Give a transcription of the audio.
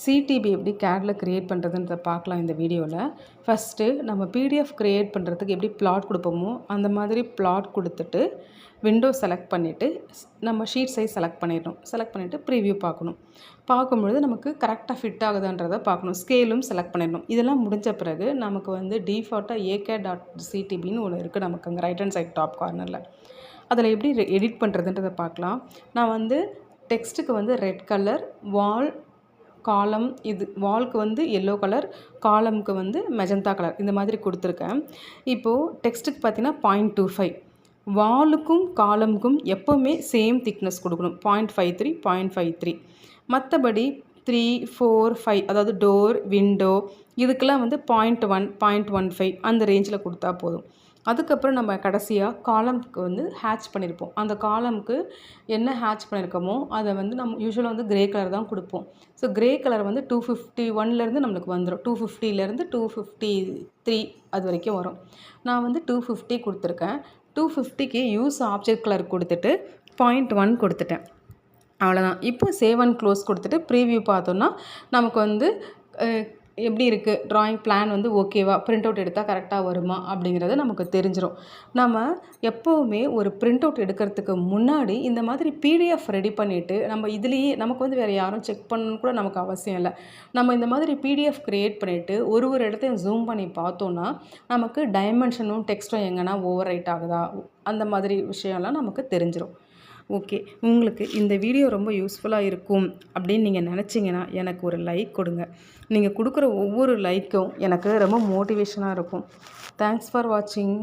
CDP எப்படி கேடில் create பண்ணுறதுன்றத பார்க்கலாம் இந்த வீடியோவில். ஃபஸ்ட்டு நம்ம பிடிஎஃப் க்ரியேட் பண்ணுறதுக்கு எப்படி பிளாட் கொடுப்போமோ அந்த மாதிரி பிளாட் கொடுத்துட்டு விண்டோ செலக்ட் பண்ணிவிட்டு நம்ம ஷீட் சைஸ் செலக்ட் பண்ணிடணும். செலக்ட் பண்ணிவிட்டு ப்ரீவியூ பார்க்கணும். பார்க்கும்பொழுது நமக்கு கரெக்டாக ஃபிட் ஆகுதுன்றதை பார்க்கணும். ஸ்கேலும் செலக்ட் பண்ணிடணும். இதெல்லாம் முடிஞ்ச பிறகு நமக்கு வந்து டிஃபால்ட்டாக ak.ctbன்னு ஒன்று இருக்குது நமக்கு அங்கே ரைட் ஹேண்ட் சைட் டாப் கார்னரில். அதில் எப்படி எடிட் பண்ணுறதுன்றதை பார்க்கலாம். நான் வந்து டெக்ஸ்ட்டுக்கு வந்து ரெட் கலர், வால் காலம், இது வால்க்கு வந்து எல்லோ கலர், காலமுக்கு வந்து மெஜந்தா கலர், இந்த மாதிரி கொடுத்துருக்கேன். இப்போது டெக்ஸ்ட்டுக்கு பார்த்தீங்கன்னா 0.25, வாலுக்கும் காலமுக்கும் எப்போவுமே சேம் திக்னஸ் கொடுக்கணும், 0.53 0.53. மற்றபடி 3, 4, 5 அதாவது டோர், விண்டோ இதுக்கெல்லாம் வந்து 0.1 0.15 அந்த ரேஞ்சில் கொடுத்தா போதும். அதுக்கப்புறம் நம்ம கடைசியாக காலமுக்கு வந்து ஹேட்ச் பண்ணியிருப்போம். அந்த காலமுக்கு என்ன ஹேட்ச் பண்ணியிருக்கோமோ அதை வந்து நம்ம யூஸ்வலாக வந்து கிரே கலர் தான் கொடுப்போம். ஸோ கிரே கலர் வந்து 251லேருந்து நம்மளுக்கு வந்துடும். 250லேருந்து 253 அது வரைக்கும் வரும். நான் வந்து 250 கொடுத்துருக்கேன். 250க்கு யூஸ் ஆப்ஜெக்ட் கலர் கொடுத்துட்டு 0.1 கொடுத்துட்டேன். அவ்வளோதான். இப்போ சேவ் அண்ட் க்ளோஸ் கொடுத்துட்டு ப்ரீவியூ பார்த்தோன்னா நமக்கு வந்து எப்படி இருக்குது, ட்ராயிங் பிளான் வந்து ஓகேவா, பிரிண்ட் அவுட் எடுத்தால் கரெக்டாக வருமா அப்படிங்கிறது நமக்கு தெரிஞ்சிடும். நம்ம எப்போவுமே ஒரு பிரிண்ட் அவுட் எடுக்கிறதுக்கு முன்னாடி இந்த மாதிரி பிடிஎஃப் ரெடி பண்ணிவிட்டு நம்ம இதுலேயே நமக்கு வந்து வேறு யாரும் செக் பண்ணணும்னு கூட நமக்கு அவசியம் இல்லை. நம்ம இந்த மாதிரி பிடிஎஃப் க்ரியேட் பண்ணிவிட்டு ஒரு இடத்தையும் ஜூம் பண்ணி பார்த்தோன்னா நமக்கு டைமென்ஷனும் டெக்ஸ்ட்டும் எங்கன்னா ஓவர் ரைட் ஆகுதா அந்த மாதிரி விஷயம்லாம் நமக்கு தெரிஞ்சிடும். ஓகே, உங்களுக்கு இந்த வீடியோ ரொம்ப யூஸ்ஃபுல்லாக இருக்கும் அப்படின்னு நீங்கள் நினச்சிங்கன்னா எனக்கு ஒரு லைக் கொடுங்க. நீங்கள் கொடுக்குற ஒவ்வொரு லைக்கும் எனக்கு ரொம்ப மோட்டிவேஷனாக இருக்கும். தேங்க்ஸ் ஃபார் வாட்சிங்.